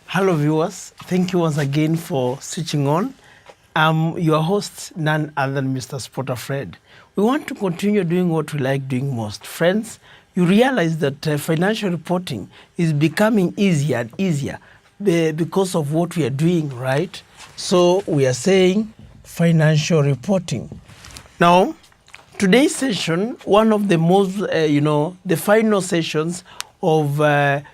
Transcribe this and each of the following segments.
Hello viewers, thank you once again for switching on. I'm your host, none other than Mr. Spotter Fred. We want to continue doing what we like doing most. Friends, you realize that financial reporting is becoming easier and easier because of what we are doing, right? So we are saying financial reporting. Now, today's session, one of the most, the final sessions of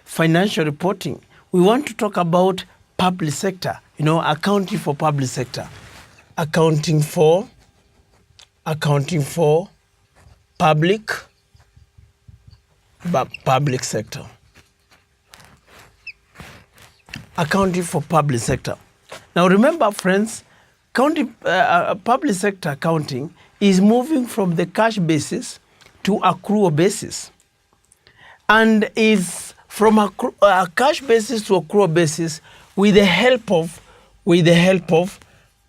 financial reporting, we want to talk about public sector, accounting for public sector, accounting for public sector, accounting for public sector. Now remember, friends, public sector accounting is moving from the cash basis to accrual basis, and is from a cash basis to accrual basis with the help of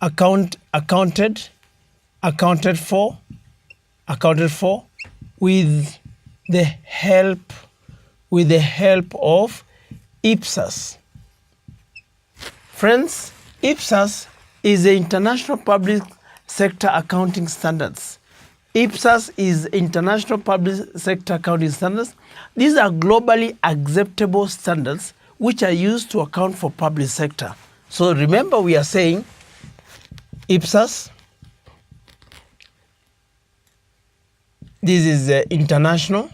accounted for with the help of IPSAS. Friends, IPSAS is the International Public Sector Accounting Standards. IPSAS is International Public Sector Accounting Standards. These are globally acceptable standards which are used to account for public sector. So remember, we are saying IPSAS. This is the International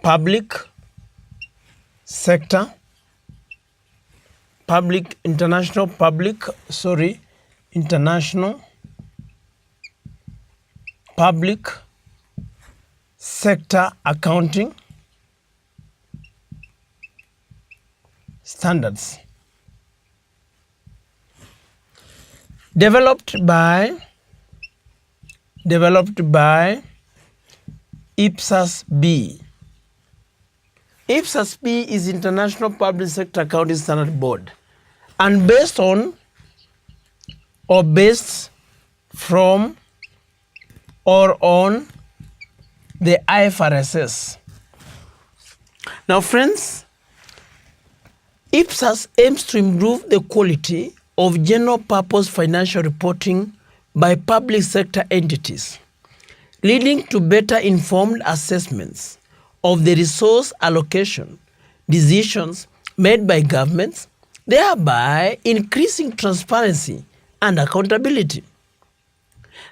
Public Sector, International Public Sector Accounting Standards, developed by IPSAS-B. IPSAS-B is International Public Sector Accounting Standard Board, and based from or on the IFRSs. Now friends, IPSAS aims to improve the quality of general purpose financial reporting by public sector entities, leading to better informed assessments of the resource allocation decisions made by governments, thereby increasing transparency and accountability.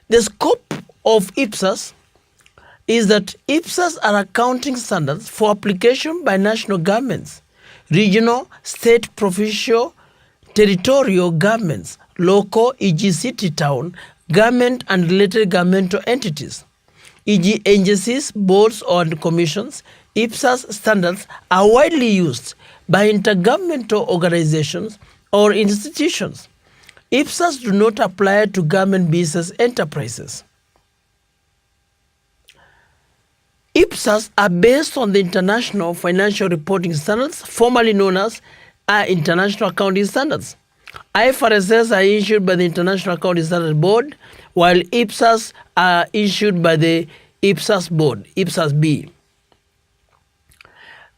The scope of IPSAS is that IPSAS are accounting standards for application by national governments, regional, state, provincial, territorial governments, local, e.g. city, town, government and related governmental entities, e.g. agencies, boards and commissions. IPSAS standards are widely used by intergovernmental organizations or institutions. IPSAS do not apply to government business enterprises. IPSAS are based on the International Financial Reporting Standards, formerly known as International Accounting Standards. IFRSs are issued by the International Accounting Standards Board, while IPSAS are issued by the IPSAS Board, IPSAS-B.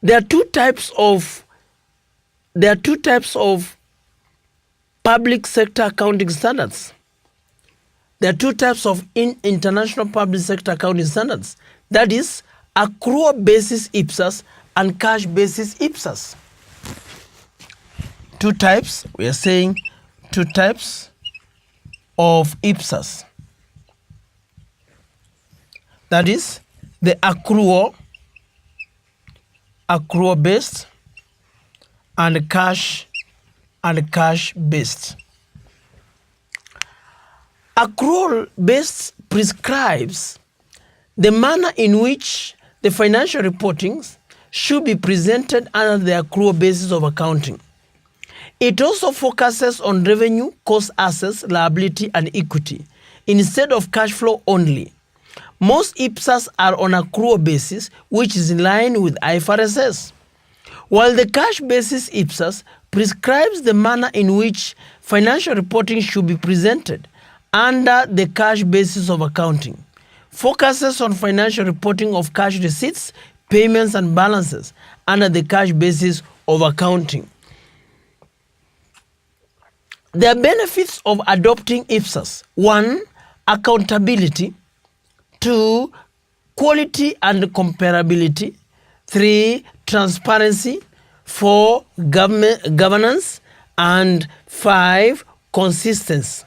There are two types of public sector accounting standards. There are two types of international public sector accounting standards. That is accrual basis IPSAS and cash basis IPSAS. Two types, we are saying two types of IPSAS. That is the accrual based and cash based. Accrual based prescribes the manner in which the financial reportings should be presented under the accrual basis of accounting. It also focuses on revenue, cost, assets, liability, and equity instead of cash flow only. Most IPSAS are on accrual basis, which is in line with IFRSs, while the cash basis IPSAS prescribes the manner in which financial reporting should be presented under the cash basis of accounting, focuses on financial reporting of cash receipts, payments and balances under the cash basis of accounting. There are benefits of adopting IPSAS. 1. Accountability. 2. Quality and comparability. 3. Transparency. 4. Governance. And 5. Consistency.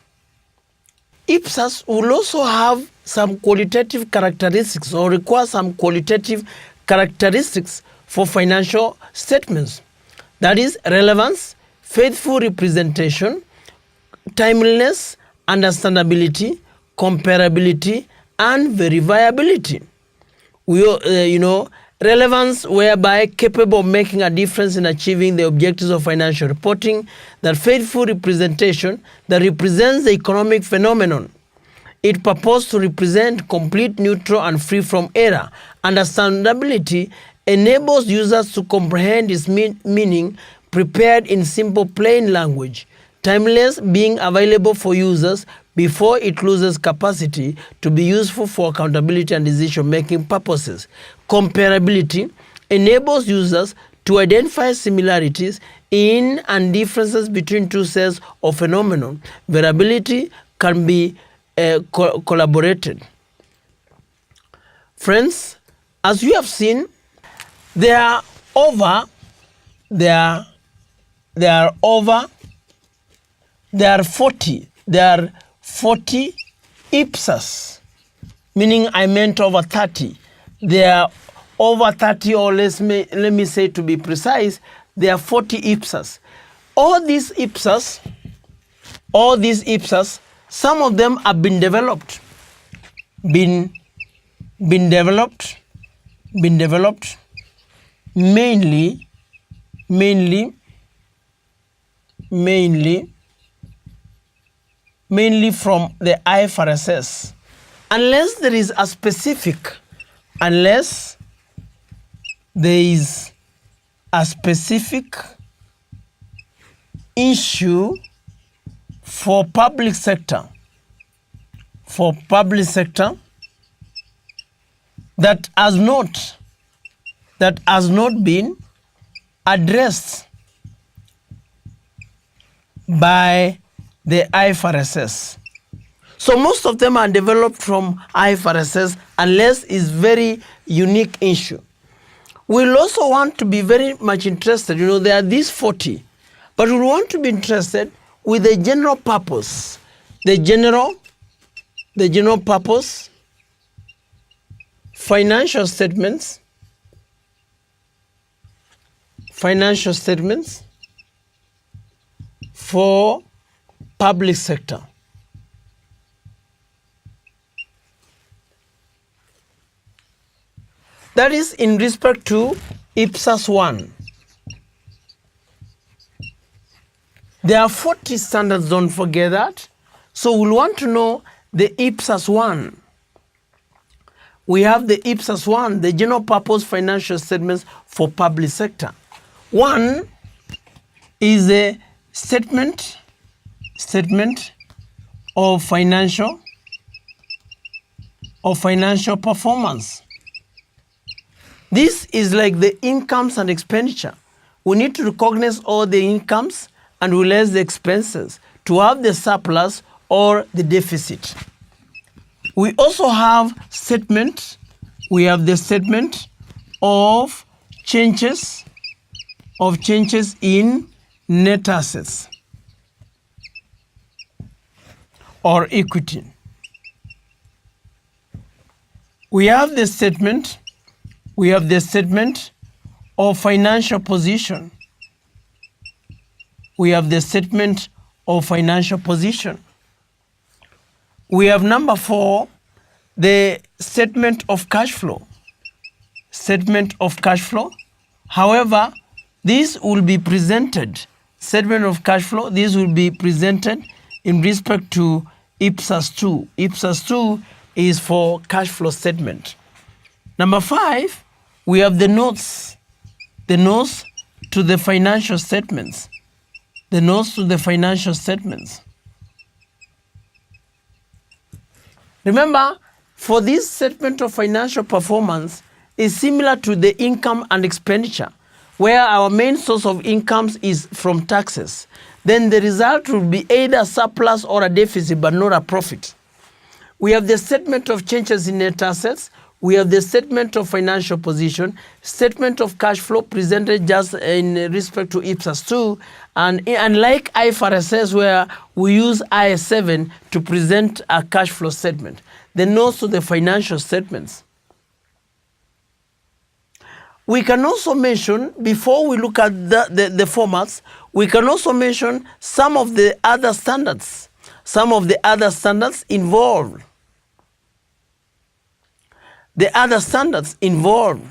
IPSAS will also have some qualitative characteristics or require some qualitative characteristics for financial statements. That is relevance, faithful representation, timeliness, understandability, comparability, and verifiability. Relevance, whereby capable of making a difference in achieving the objectives of financial reporting. That faithful representation that represents the economic phenomenon. It purports to represent complete, neutral, and free from error. Understandability enables users to comprehend its meaning, prepared in simple, plain language. Timeless, being available for users before it loses capacity to be useful for accountability and decision-making purposes. Comparability enables users to identify similarities in and differences between two sets of phenomenon. Variability can be collaborated. Friends, as you have seen, there are 40 IPSAS, meaning I meant over 30. There are over 30, or let me say, to be precise, there are 40 IPSAS. All these IPSAS, some of them have been developed, mainly from the IFRS, unless there is a specific issue for public sector that has not been addressed by the IFRS. So most of them are developed from IFRS unless it's very unique issue. We'll also want to be very much interested, there are these 40, but we want to be interested with the general purpose, the general purpose financial statements for public sector. That is in respect to IPSAS 1. There are 40 standards, don't forget that. So we'll want to know the IPSAS 1. We have the IPSAS 1, the general purpose financial statements for public sector. 1 is a statement of financial performance. This is like the incomes and expenditure. We need to recognize all the incomes and we less the expenses to have the surplus or the deficit. We also have statement. We have the statement of changes in net assets or equity. We have the statement of financial position. We have the statement of financial position. We have number 4, the statement of cash flow. Statement of cash flow. However, this will be presented, statement of cash flow, this will be presented in respect to IPSAS 2. IPSAS 2 is for cash flow statement. Number 5, we have the notes to the financial statements. The notes to the financial statements. Remember, for this statement of financial performance, is similar to the income and expenditure, where our main source of incomes is from taxes. Then the result will be either a surplus or a deficit, but not a profit. We have the statement of changes in net assets. We have the statement of financial position, statement of cash flow presented just in respect to IPSAS 2, and unlike IFRS where we use IAS 7 to present a cash flow statement, then also the financial statements. We can also mention, before we look at the formats, we can also mention some of the other standards. Some of the other standards involved. The other standards involved.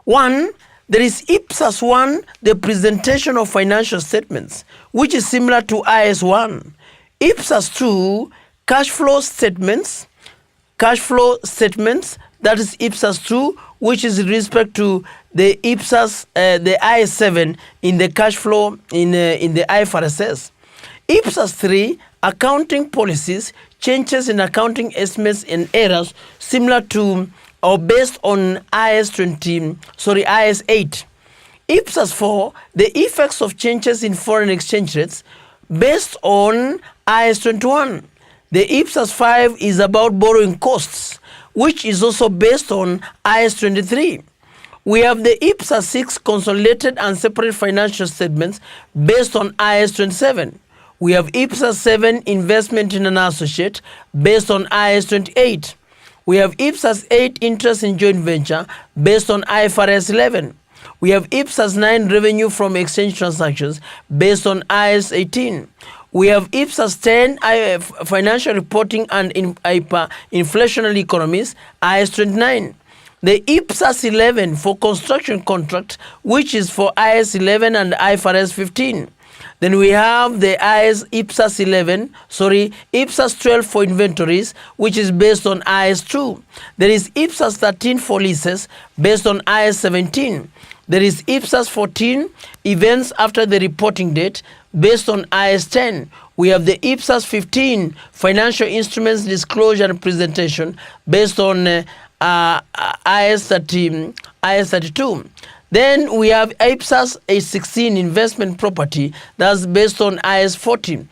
One, there is IPSAS 1, the presentation of financial statements, which is similar to IAS 1. IPSAS 2, cash flow statements, that is IPSAS 2, which is in respect to the IPSAS, the IAS 7 in the cash flow in the IFRS. IPSAS 3, accounting policies, changes in accounting estimates and errors similar to or based on IAS 8. IPSAS 4, the effects of changes in foreign exchange rates based on IAS 21. The IPSAS 5 is about borrowing costs, which is also based on IAS 23. We have the IPSAS 6 consolidated and separate financial statements based on IAS 27. We have IPSAS 7 investment in an associate based on IAS 28. We have IPSAS 8 interest in joint venture based on IFRS 11. We have IPSAS 9 revenue from exchange transactions based on IAS 18. We have IPSAS 10 financial reporting and inflationary economies, IAS 29. The IPSAS 11 for construction contract, which is for IAS 11 and IFRS 15. Then we have the IPSAS 12 for inventories, which is based on IAS 2. There is IPSAS 13 for leases based on IAS 17. There is IPSAS 14, events after the reporting date, based on IAS 10. We have the IPSAS 15, financial instruments disclosure and presentation, based on IAS 32. Then we have IPSAS 16, investment property, that's based on IAS 40.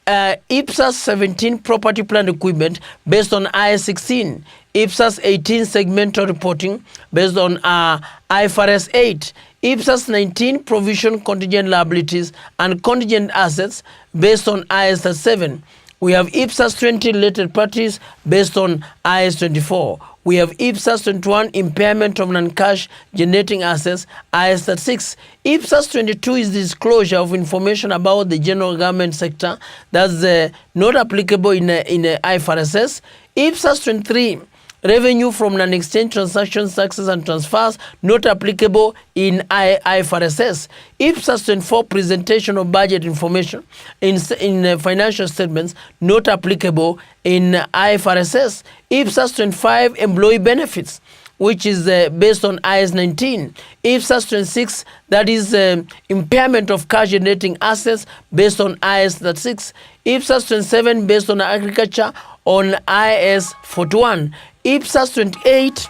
IPSAS 17, property plant equipment, based on IAS 16. IPSAS 18, segmental reporting, based on IFRS 8. IPSAS 19, provision, contingent liabilities, and contingent assets, based on IAS 37. We have IPSAS 20, related parties, based on IAS 24. We have IPSAS 21, impairment of non-cash generating assets, IAS 36. IPSAS 22 is the disclosure of information about the general government sector. That's not applicable in IFRS. IPSAS 23, revenue from non-exchange transactions, taxes and transfers, not applicable in IFRS. IPSAS 24, presentation of budget information in financial statements, not applicable in IFRS. IPSAS 25, employee benefits, which is based on IAS 19. IPSAS 26, that is impairment of cash generating assets, based on IAS 36. IPSAS 27, based on agriculture, on IAS 41. IPSAS 28,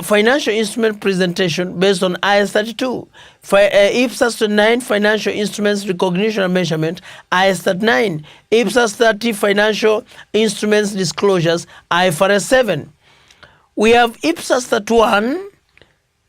financial instrument presentation, based on IAS 32. IPSAS 29, financial instruments recognition and measurement, IAS 39. IPSAS 30, financial instruments disclosures, IFRS 7. We have IPSAS 31,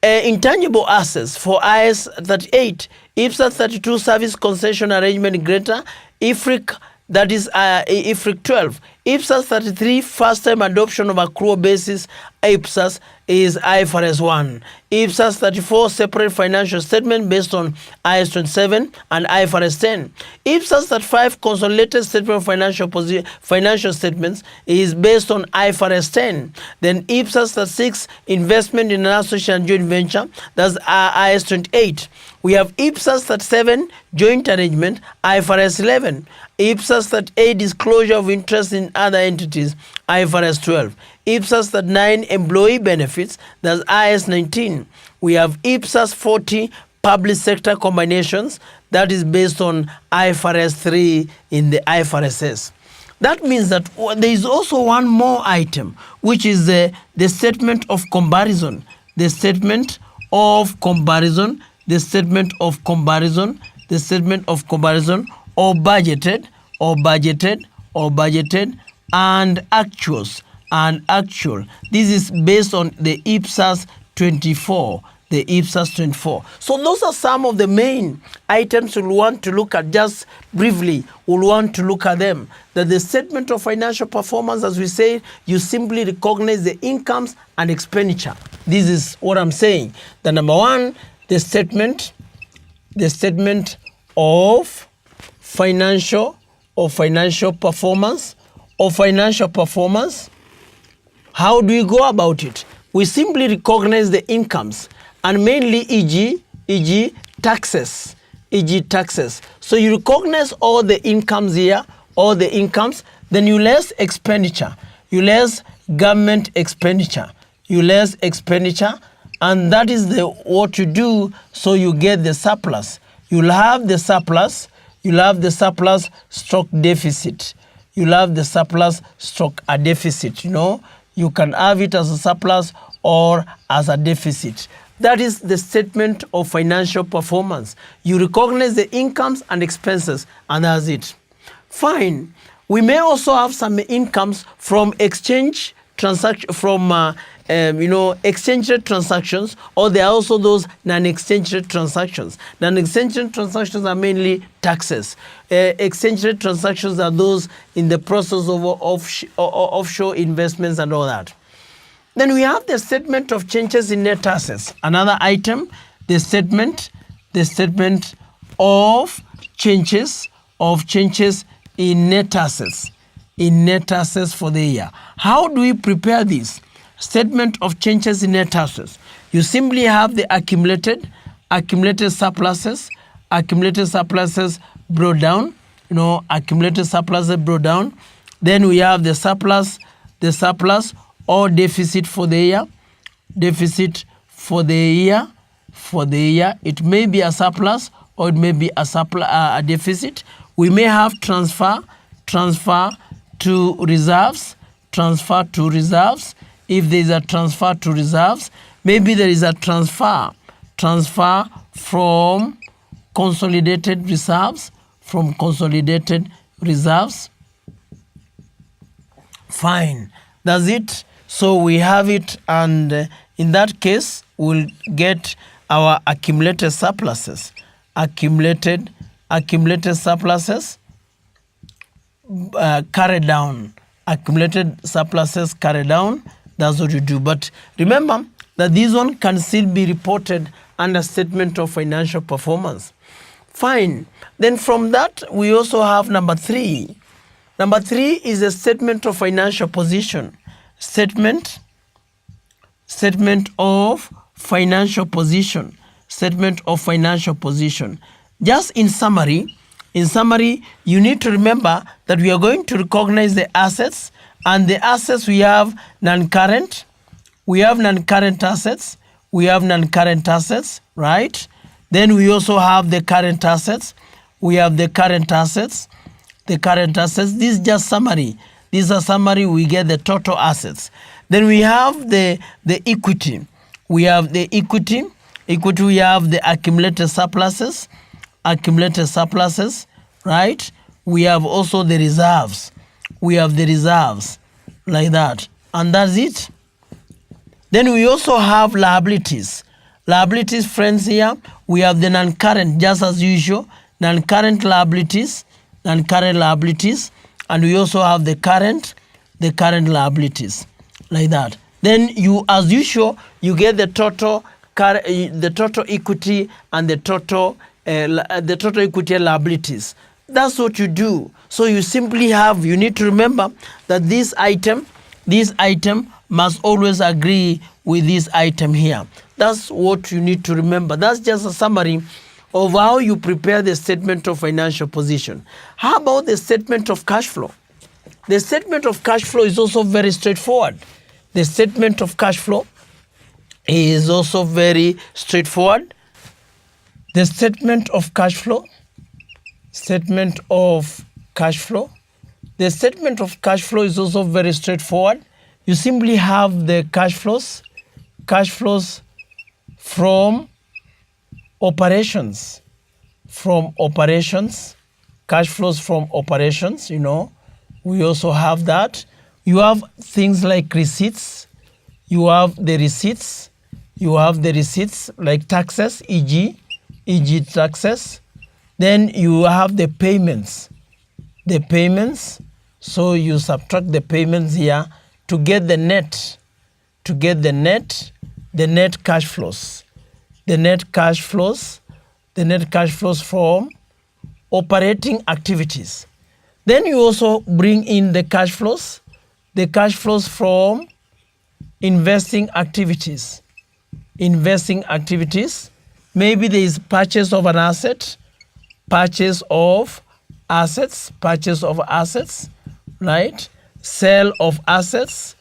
intangible assets, for IAS 38. IPSAS 32, service concession arrangement greater, IFRIC, that is IFRIC 12. IPSAS 33, first time adoption of accrual basis IPSAS, is IFRS 1. IPSAS 34, separate financial statement, based on IAS 27 and IFRS 10. IPSAS 35, consolidated statement of financial statements, is based on IFRS 10. Then IPSAS 36, investment in an associate and joint venture, that's IAS 28. We have IPSAS 37, joint arrangement, IFRS 11. IPSAS 38, disclosure of interest in other entities, IFRS 12. IPSAS 39, employee benefits, that's IAS 19. We have IPSAS 40, public sector combinations, that is based on IFRS 3 in the IFRS. That means that there is also one more item, which is the statement of comparison. The statement of comparison, the statement of comparison, the statement of comparison, or budgeted, or budgeted, or budgeted, and actuals, and actual. This is based on the IPSAS 24. The IPSAS 24. So those are some of the main items we'll want to look at. Just briefly, we'll want to look at them. That the statement of financial performance, as we say, you simply recognize the incomes and expenditure. This is what I'm saying. The number one, the statement of financial performance, How do we go about it? We simply recognize the incomes, and mainly e.g. taxes, So you recognize all the incomes here, then you less expenditure, you less government expenditure, and that is what you do, so you get the surplus. You'll have the surplus stroke deficit. A deficit, You can have it as a surplus or as a deficit. That is the statement of financial performance. You recognize the incomes and expenses, and that's it. Fine. We may also have some incomes from exchange transaction, exchange rate transactions, or there are also those non-exchange rate transactions. Non-exchange rate transactions are mainly taxes. Exchange rate transactions are those in the process of offshore investments and all that. Then we have the statement of changes in net assets. Another item, the statement of changes in net assets. For the year. How do we prepare this? Statement of changes in net assets. You simply have the accumulated surpluses brought down. Accumulated surpluses brought down. Then we have the surplus or deficit for the year. It may be a surplus or it may be a deficit. We may have transfer to reserves. If there is a transfer to reserves, maybe there is a transfer from consolidated reserves. Fine, that's it. So we have it, and in that case, we'll get our accumulated surpluses. Carried down. Accumulated surpluses carried down. That's what you do. But remember that this one can still be reported under statement of financial performance. Fine. Then from that, we also have number 3. Number 3 is a statement of financial position. Statement of financial position. Just in summary, you need to remember that we are going to recognize the assets, and the assets we have non-current. Assets, right? Then we also have the current assets. This is just summary. This is a summary. We get the total assets. Then we have the equity. We have the equity. We have the accumulated surpluses, right? We have also the reserves. Like that. And that's it. Then we also have liabilities. Friends, here we have the non-current, just as usual, non-current liabilities, and we also have the current liabilities, like that. Then you, as usual, you get the total equity and the total equity liabilities. That's what you do. So you simply have, you need to remember that this item must always agree with this item here. That's what you need to remember. That's just a summary of how you prepare the statement of financial position. How about the statement of cash flow? The statement of cash flow is also very straightforward. The statement of cash flow is also very straightforward. The statement of cash flow The statement of cash flow is also very straightforward. You simply have the cash flows from operations, cash flows from operations, we also have that. You have things like receipts, you have the receipts like taxes, e.g. taxes. Then you have the payments, so you subtract the payments here to get the net, the net cash flows, from operating activities. Then you also bring in the cash flows from investing activities. Maybe there is purchase of an asset, purchase of assets, right? Sale of assets.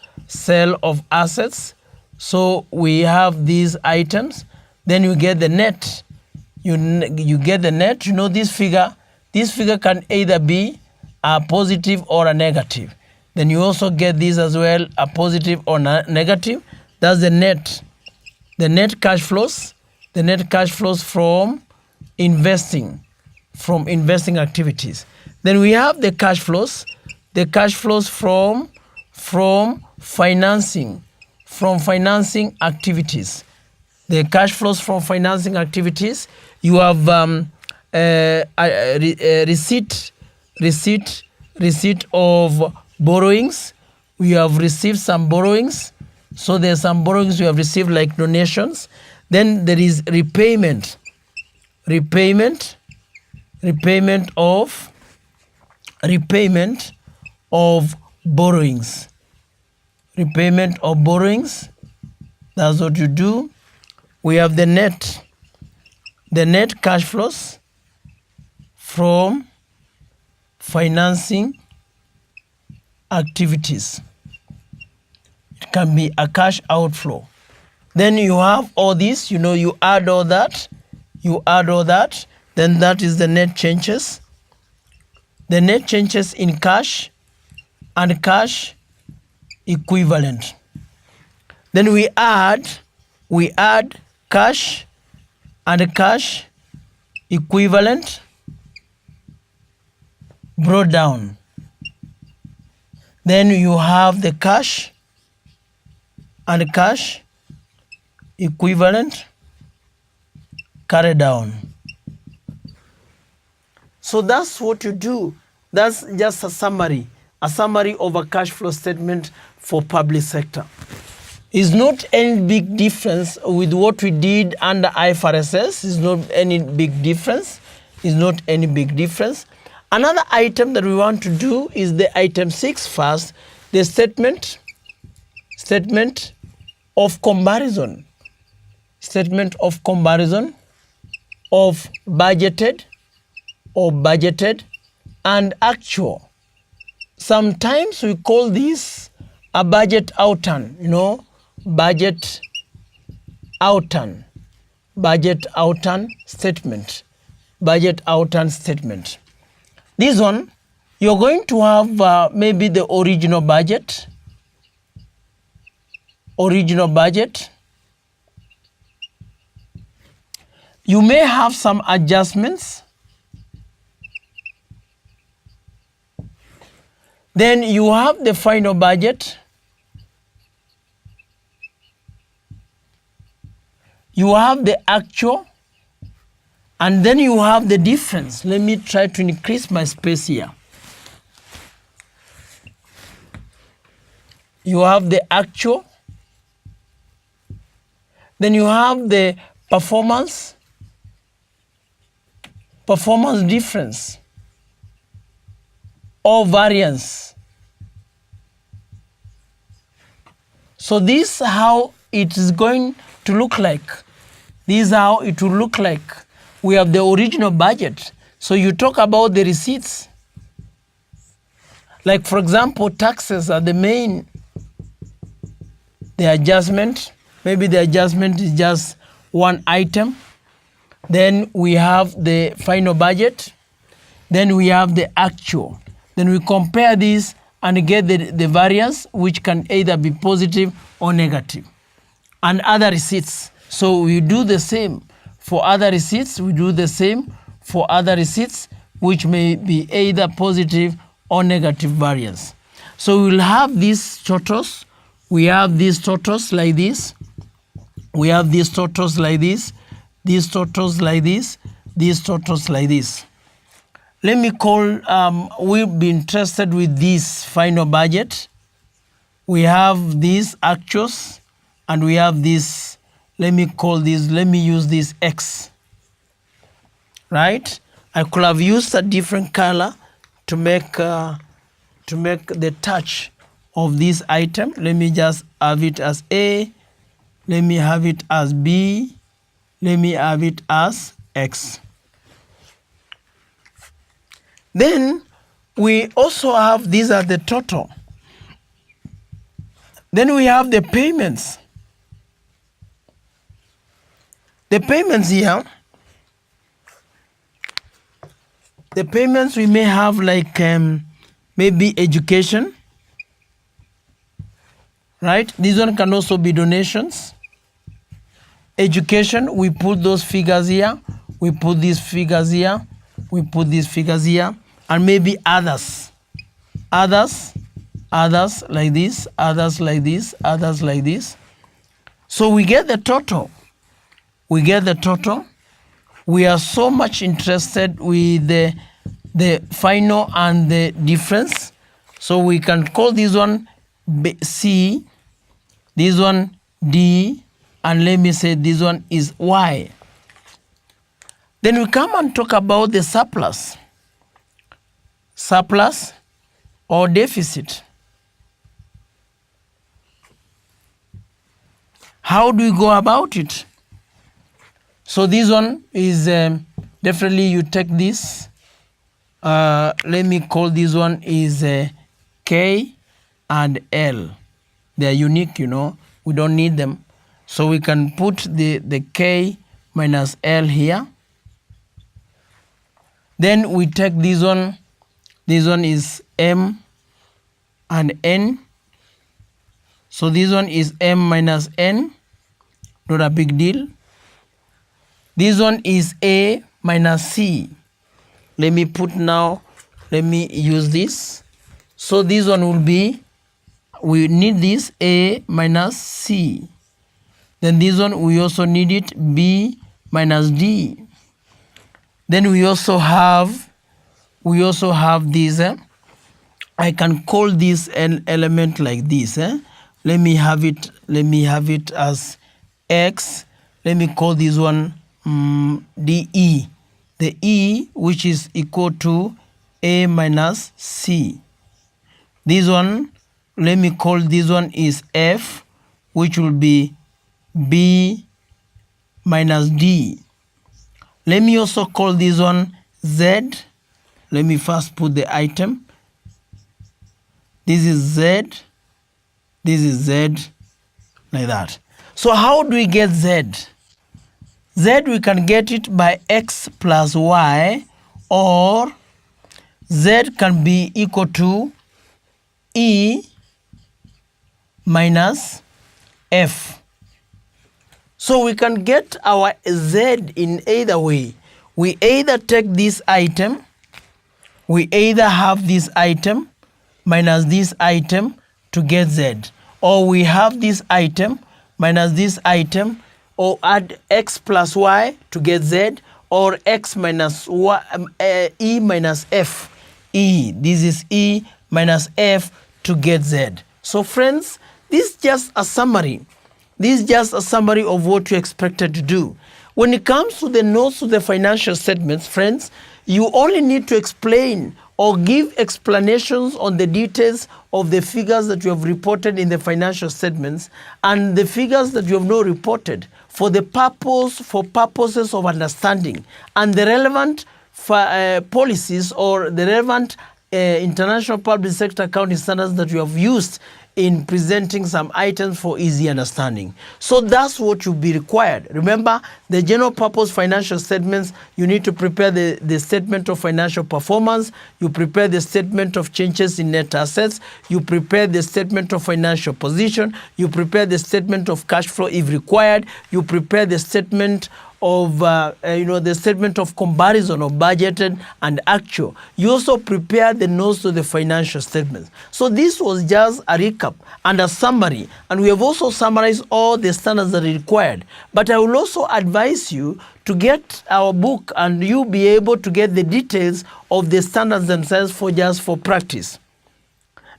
So we have these items. Then you get the net. You get the net. This figure can either be a positive or a negative. Then you also get this as well, a positive or negative. That's the net. The net cash flows from investing activities. Then we have the cash flows from financing activities. The cash flows from financing activities, you have receipt of borrowings. We have received some borrowings. So there are some borrowings we have received like donations. Then there is repayment of borrowings. That's what you do. We have the net cash flows from financing activities. It can be a cash outflow. Then you have all this, you add all that, then that is the net changes. The net changes in cash and cash equivalent. Then we add cash and cash equivalent brought down. Then you have the cash and cash equivalent carried down. So that's what you do. That's just a summary of a cash flow statement for public sector. It's not any big difference with what we did under IFRS. It's not any big difference. Another item that we want to do is the item 6 first, the statement of comparison. Statement of comparison of budgeted and actual. Sometimes we call this a budget outturn, budget outturn statement. This one, you're going to have maybe the original budget. You may have some adjustments. Then you have the final budget. You have the actual. And then you have the difference. Let me try to increase my space here. You have the actual. Then you have the performance difference or variance. So this is how it is going to look like. This is how it will look like. We have the original budget. So you talk about the receipts. Like for example, taxes are the main. The adjustment, maybe the adjustment is just one item. Then we have the final budget. Then we have the actual. Then we compare this and get the variance, which can either be positive or negative. And other receipts. So we do the same for other receipts. We do the same for other receipts, which may be either positive or negative variance. So we'll have these totals. We have these totals like this. We have these totals like this. These totals like this. These totals like this. Let me call, we'll be interested with this final budget. We have these actuals and we have this, let me call this, let me use this X, right? I could have used a different color to make the touch of this item. Let me just have it as A, let me have it as B, let me have it as X. Then we also have, these are the total. Then we have the payments. The payments here, the payments we may have like maybe education, right? This one can also be donations. Education, we put those figures here, we put these figures here, we put these figures here, and maybe others. Others like this, others like this, others like this. So we get the total. We get the total. We are so much interested with the final and the difference. So we can call this one C, this one D, and let me say this one is Y. Then we come and talk about the surplus. Surplus or deficit. How do we go about it? So this one is definitely you take this. Let me call this one is K and L. They are unique, you know. We don't need them. So we can put the K minus L here. Then we take this one. This one is M and N. So this one is M minus N. Not a big deal. This one is A minus C. Let me put now, let me use this. So this one will be, we need this A minus C. Then this one, we also need it B minus D. Then we also have this. I can call this an element like this. Let me have it as X. Let me call this one DE. The E, which is equal to A minus C. This one, let me call this one is F, which will be B minus D. Let me also call this one Z. Let me first put the item. This is Z. This is Z, like that. So how do we get Z? Z, we can get it by X plus Y, or Z can be equal to E minus F. So we can get our Z in either way. We either take this item, we either have this item minus this item to get Z, or we have this item minus this item, or add X plus Y to get Z, or X minus Y, E minus F. E, this is E minus F to get Z. So friends, this is just a summary. This is just a summary of what you expected to do. When it comes to the notes to the financial statements, friends, you only need to explain or give explanations on the details of the figures that you have reported in the financial statements and the figures that you have not reported for purposes of understanding and the relevant policies or the relevant international public sector accounting standards that you have used in presenting some items for easy understanding. So that's what will be required. Remember, the general purpose financial statements, you need to prepare the statement of financial performance, you prepare the statement of changes in net assets, you prepare the statement of financial position, you prepare the statement of cash flow if required, you prepare the statement of the statement of comparison of budgeted and actual. You also prepare the notes to the financial statements. So this was just a recap and a summary, and we have also summarized all the standards that are required. But I will also advise you to get our book, and you'll be able to get the details of the standards themselves for practice.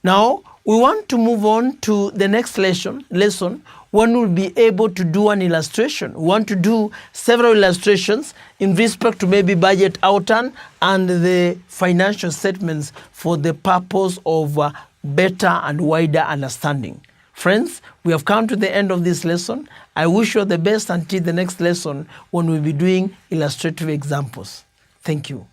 Now, we want to move on to the next lesson when we'll be able to do an illustration. We want to do several illustrations in respect to maybe budget outturn and the financial statements for the purpose of better and wider understanding. Friends, we have come to the end of this lesson. I wish you the best until the next lesson when we'll be doing illustrative examples. Thank you.